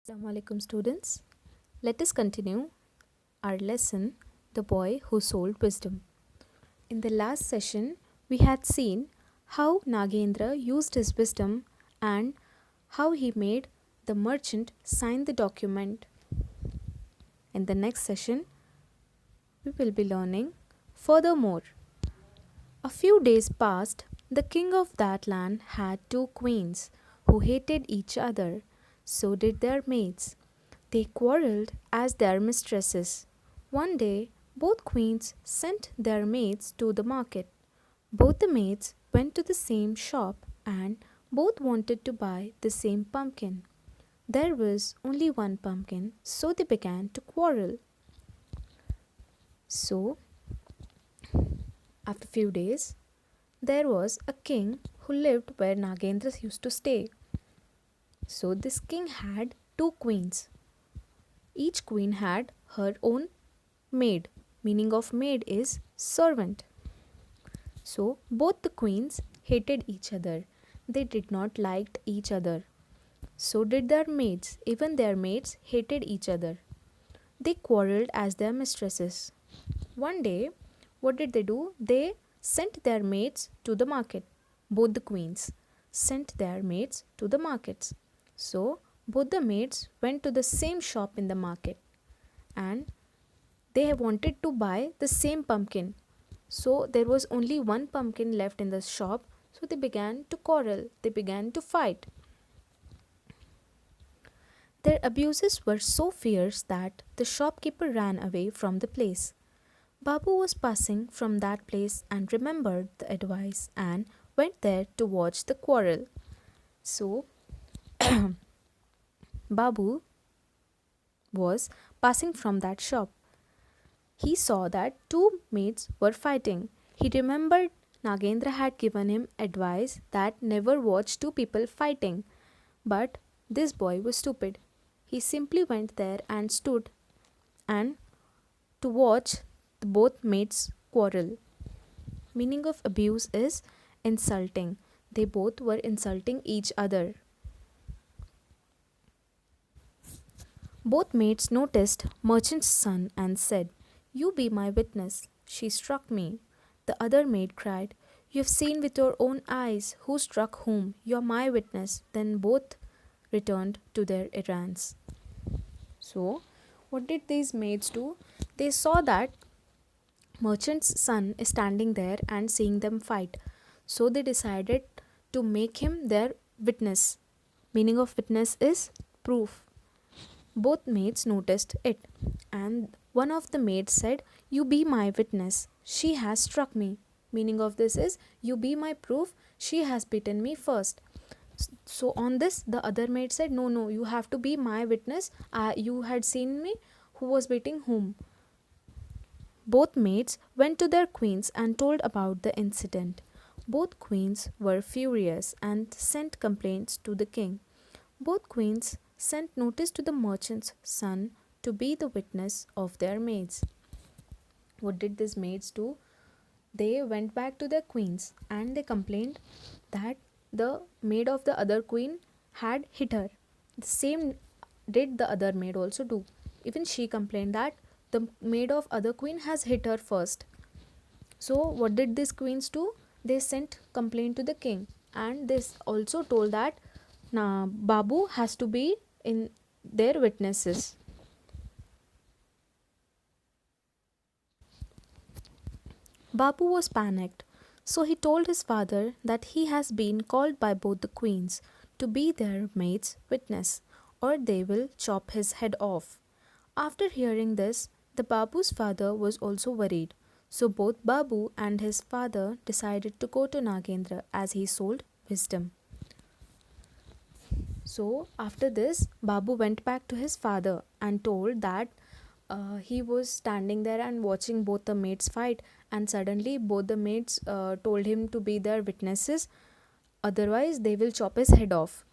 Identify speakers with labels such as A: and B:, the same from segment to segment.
A: Assalamu alaikum students. Let us continue our lesson The Boy Who Sold Wisdom. In the last session, we had seen how Nagendra used his wisdom and how he made the merchant sign the document. In the next session, we will be learning furthermore. A few days passed. The king of that land had two queens who hated each other. So did their maids. They quarreled as their mistresses. One day, both queens sent their maids to the market. Both the maids went to the same shop and both wanted to buy the same pumpkin. There was only one pumpkin, so they began to quarrel. So, after a few days, there was a king who lived where Nagendra used to stay. So, this king had two queens. Each queen had her own maid. Meaning of maid is servant. So both the queens hated each other. They did not like each other. So did their maids. Even their maids hated each other. They quarreled as their mistresses. One day, what did they do? They sent their maids to the market. Both the queens sent their maids to the markets. So both the maids went to the same shop in the market and they wanted to buy the same pumpkin. So there was only one pumpkin left in the shop, so they began to quarrel, they began to fight. Their abuses were so fierce that the shopkeeper ran away from the place. Babu was passing from that place and remembered the advice and went there to watch the quarrel. So Babu was passing from that shop. He saw that two maids were fighting. He remembered Nagendra had given him advice that never watch two people fighting. But this boy was stupid. He simply went there and stood and to watch both maids quarrel. Meaning of abuse is insulting. They both were insulting each other. Both maids noticed merchant's son and said, "You be my witness. She struck me." The other maid cried, "You have seen with your own eyes who struck whom. You are my witness." Then both returned to their errands. So, what did these maids do? They saw that merchant's son is standing there and seeing them fight. So they decided to make him their witness. Meaning of witness is proof. Both maids noticed it, and one of the maids said, "You be my witness. She has struck me." Meaning of this is, "You be my proof. She has beaten me first." So on this, the other maid said, "No, no, you have to be my witness. You had seen me. Who was beating whom?" Both maids went to their queens and told about the incident. Both queens were furious and sent complaints to the king. Both queens sent notice to the merchant's son to be the witness of their maids. What did these maids do? They went back to their queens and they complained that the maid of the other queen had hit her. The same did the other maid also do. Even she complained that the maid of other queen has hit her first. So what did these queens do? They sent complaint to the king and this also told that Babu has to be in their witnesses. Babu was panicked, so he told his father that he has been called by both the queens to be their maid's witness, or they will chop his head off. After hearing this, the Babu's father was also worried, so both Babu and his father decided to go to Nagendra as he sold wisdom. So after this, Babu went back to his father and told that he was standing there and watching both the maids fight, and suddenly both the maids told him to be their witnesses, otherwise they will chop his head off.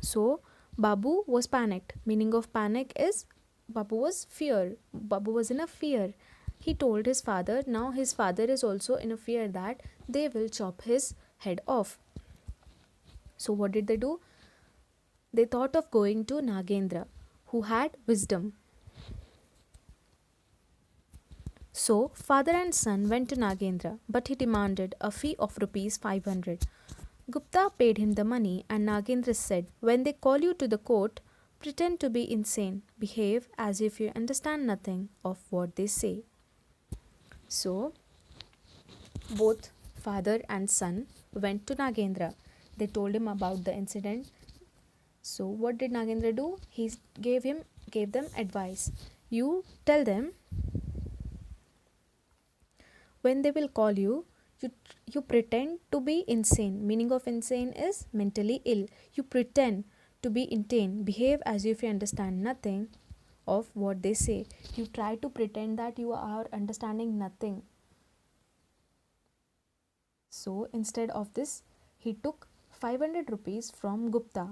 A: So Babu was panicked. Meaning of panic is Babu was fear. Babu was in a fear. He told his father. Now his father is also in a fear that they will chop his head off. So what did they do? they thought of going to Nagendra, who had wisdom. So, father and son went to Nagendra, but he demanded a fee of rupees 500. Gupta paid him the money, and Nagendra said, when they call you to the court, pretend to be insane. Behave as if you understand nothing of what they say. So, both father and son went to Nagendra. They told him about the incident. So, what did Nagendra do? He gave them advice. You tell them when they will call you, you pretend to be insane. Meaning of insane is mentally ill. You pretend to be insane. Behave as if you understand nothing of what they say. You try to pretend that you are understanding nothing. So instead of this, he took 500 rupees from Gupta.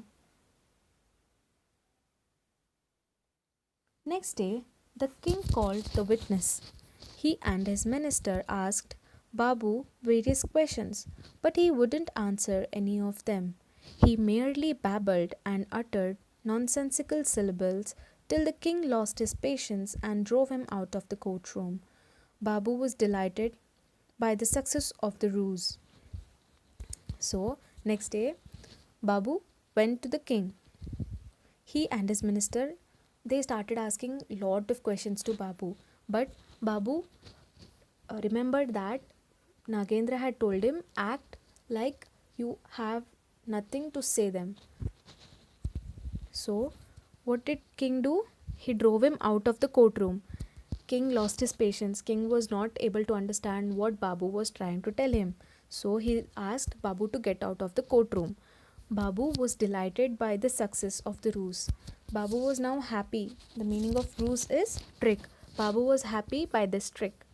A: Next day, the king called the witness. He and his minister asked Babu various questions, but he wouldn't answer any of them. He merely babbled and uttered nonsensical syllables till the king lost his patience and drove him out of the courtroom. Babu was delighted by the success of the ruse. So, next day, Babu went to the king. He and his minister, they started asking lot of questions to Babu, but Babu remembered that Nagendra had told him, act like you have nothing to say them. So what did king do? He drove him out of the courtroom. King lost his patience. King was not able to understand what Babu was trying to tell him. So he asked Babu to get out of the courtroom. Babu was delighted by the success of the ruse. Babu was now happy. The meaning of ruse is trick. Babu was happy by this trick.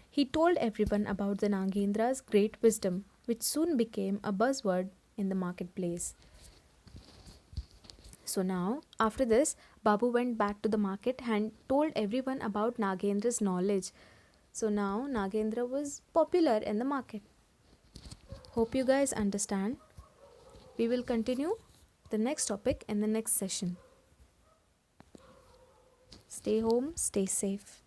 A: He told everyone about the Nagendra's great wisdom, which soon became a buzzword in the marketplace. So now, after this, Babu went back to the market and told everyone about Nagendra's knowledge. So now, Nagendra was popular in the market. Hope you guys understand. We will continue the next topic in the next session. Stay home, stay safe.